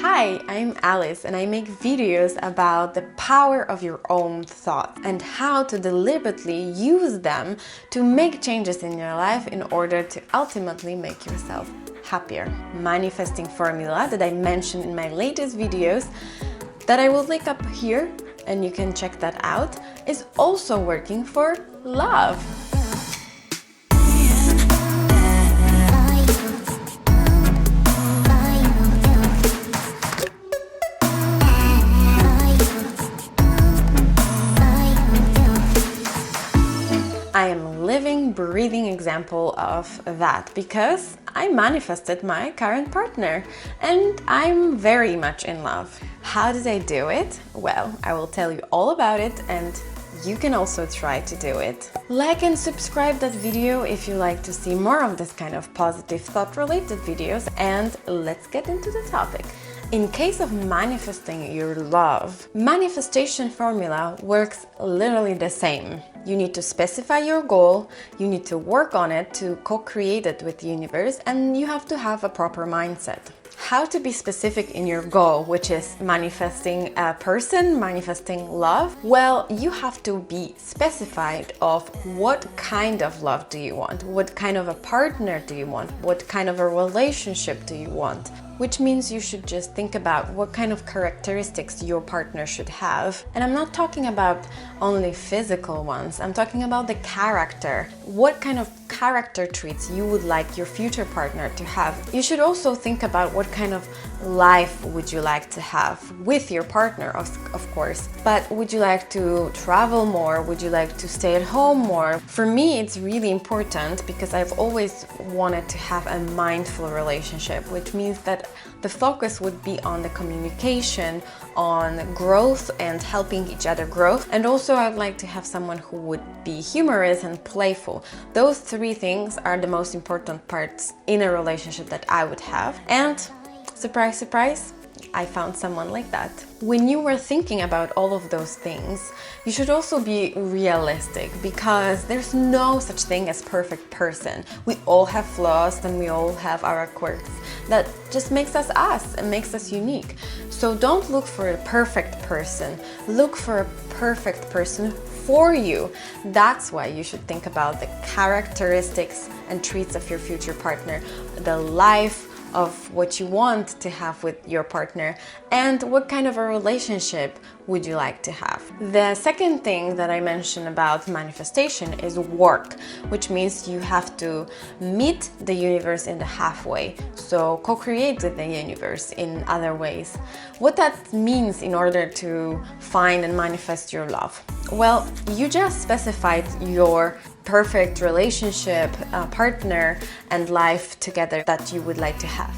Hi, I'm Alice and I make videos about the power of your own thoughts and how to deliberately use them to make changes in your life in order to ultimately make yourself happier. Manifesting formula that I mentioned in my latest videos that I will link up here and you can check that out is also working for love. I am a living, breathing example of that because I manifested my current partner and I'm very much in love. How did I do it? Well, I will tell you all about it and you can also try to do it. Like and subscribe that video if you like to see more of this kind of positive thought-related videos, and let's get into the topic. In case of manifesting your love, manifestation formula works literally the same. You need to specify your goal, you need to work on it to co-create it with the universe, and you have to have a proper mindset. How to be specific in your goal, which is manifesting a person, manifesting love? Well, you have to be specified of what kind of love do you want, what kind of a partner do you want, what kind of a relationship do you want? Which means you should just think about what kind of characteristics your partner should have. And I'm not talking about only physical ones, I'm talking about the character. What kind of character traits you would like your future partner to have. You should also think about what kind of life would you like to have with your partner, of course. But would you like to travel more? Would you like to stay at home more? For me, it's really important because I've always wanted to have a mindful relationship, which means that the focus would be on the communication, on growth and helping each other grow. And also I'd like to have someone who would be humorous and playful. Those three things are the most important parts in a relationship that I would have. And surprise, surprise, I found someone like that. When you were thinking about all of those things, you should also be realistic because there's no such thing as perfect person. We all have flaws and we all have our quirks. That just makes us us and makes us unique. So don't look for a perfect person. Look for a perfect person for you. That's why you should think about the characteristics and traits of your future partner, the life of what you want to have with your partner, and what kind of a relationship would you like to have. The second thing that I mentioned about manifestation is work, which means you have to meet the universe in the halfway, so co-create with the universe in other ways. What that means in order to find and manifest your love? Well, you just specified your perfect relationship, partner and life together that you would like to have.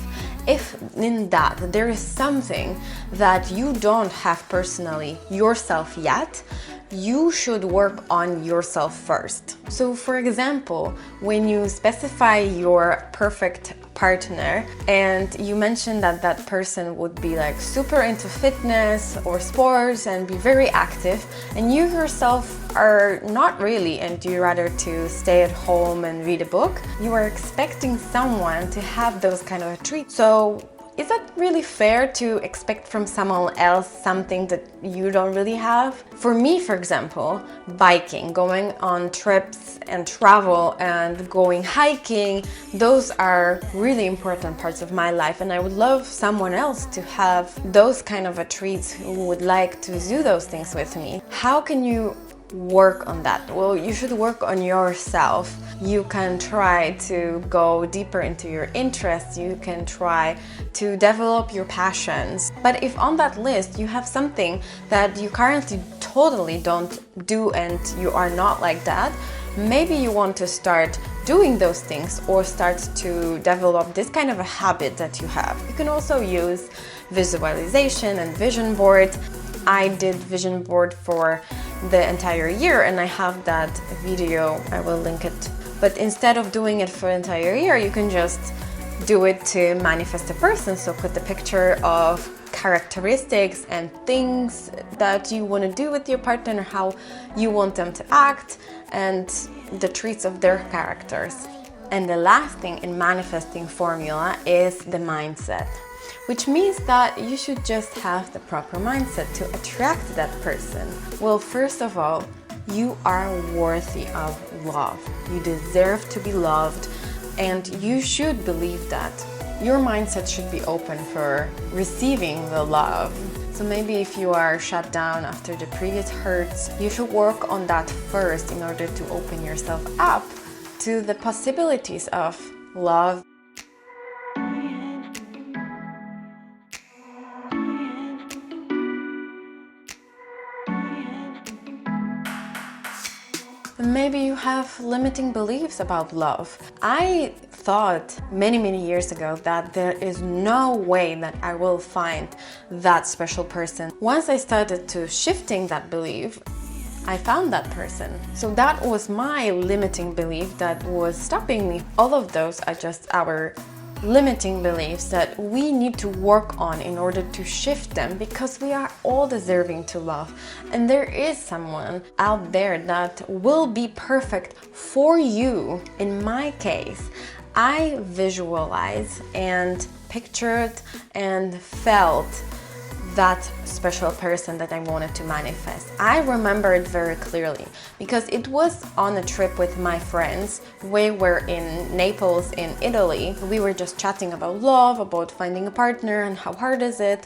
If in that there is something that you don't have personally yourself yet, you should work on yourself first. So for example, when you specify your perfect partner and you mention that that person would be like super into fitness or sports and be very active, and you yourself are not really, and you rather to stay at home and read a book, you are expecting someone to have those kind of traits. So is that really fair to expect from someone else something that you don't really have? For me, for example, biking, going on trips and travel and going hiking, those are really important parts of my life, and I would love someone else to have those kind of treats who would like to do those things with me. How can you work on that? Well, you should work on yourself. You can try to go deeper into your interests. You can try to develop your passions. But if on that list you have something that you currently totally don't do and you are not like that, maybe you want to start doing those things or start to develop this kind of a habit that you have. You can also use visualization and vision board. I did vision board for the entire year and I have that video, I will link it. But instead of doing it for the entire year, you can just do it to manifest a person. So put the picture of characteristics and things that you want to do with your partner, how you want them to act, and the traits of their characters. And the last thing in manifesting formula is the mindset, which means that you should just have the proper mindset to attract that person. Well, first of all, you are worthy of love. You deserve to be loved, and you should believe that. Your mindset should be open for receiving the love. So maybe if you are shut down after the previous hurts, you should work on that first in order to open yourself up to the possibilities of love. Maybe you have limiting beliefs about love. I thought many years ago that there is no way that I will find that special person. Once I started to shifting that belief, I found that person. So that was my limiting belief that was stopping me. All of those are just our limiting beliefs that we need to work on in order to shift them, because we are all deserving to love, and there is someone out there that will be perfect for you. In my case, I visualized and pictured and felt that special person that I wanted to manifest. I remember it very clearly because it was on a trip with my friends. We were in Naples in Italy. We were just chatting about love, about finding a partner and how hard is it.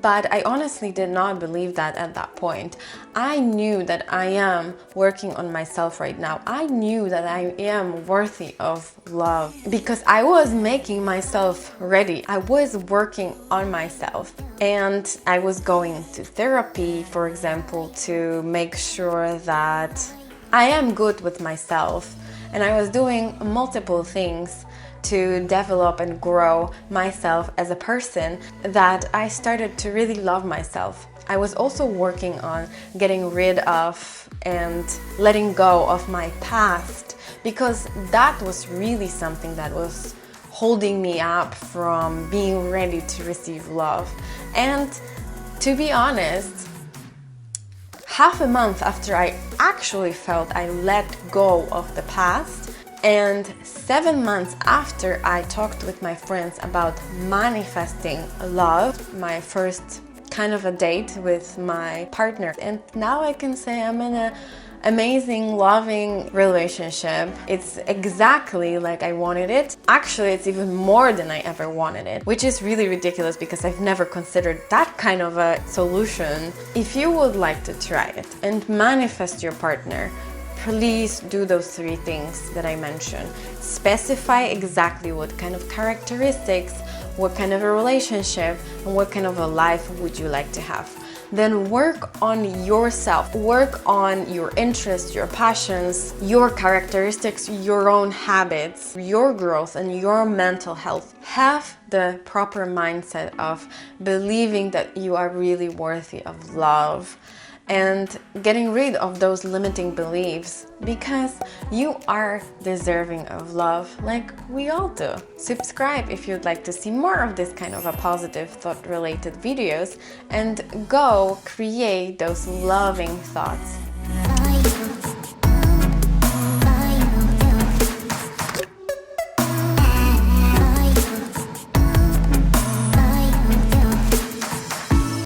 But I honestly did not believe that at that point. I knew that I am working on myself right now. I knew that I am worthy of love because I was making myself ready. I was working on myself, and I was going to therapy, for example, to make sure that I am good with myself. And I was doing multiple things to develop and grow myself as a person, that I started to really love myself. I was also working on getting rid of and letting go of my past, because that was really something that was holding me up from being ready to receive love. And to be honest, half a month after I actually felt I let go of the past, and 7 months after I talked with my friends about manifesting love, my first kind of a date with my partner, and now I can say I'm in an amazing, loving relationship. It's exactly like I wanted it. Actually, it's even more than I ever wanted it, which is really ridiculous because I've never considered that kind of a solution. If you would like to try it and manifest your partner, please do those 3 things that I mentioned. Specify exactly what kind of characteristics, what kind of a relationship, and what kind of a life would you like to have. Then work on yourself, work on your interests, your passions, your characteristics, your own habits, your growth, and your mental health. Have the proper mindset of believing that you are really worthy of love, and getting rid of those limiting beliefs, because you are deserving of love like we all do. Subscribe if you'd like to see more of this kind of a positive thought related videos, and go create those loving thoughts.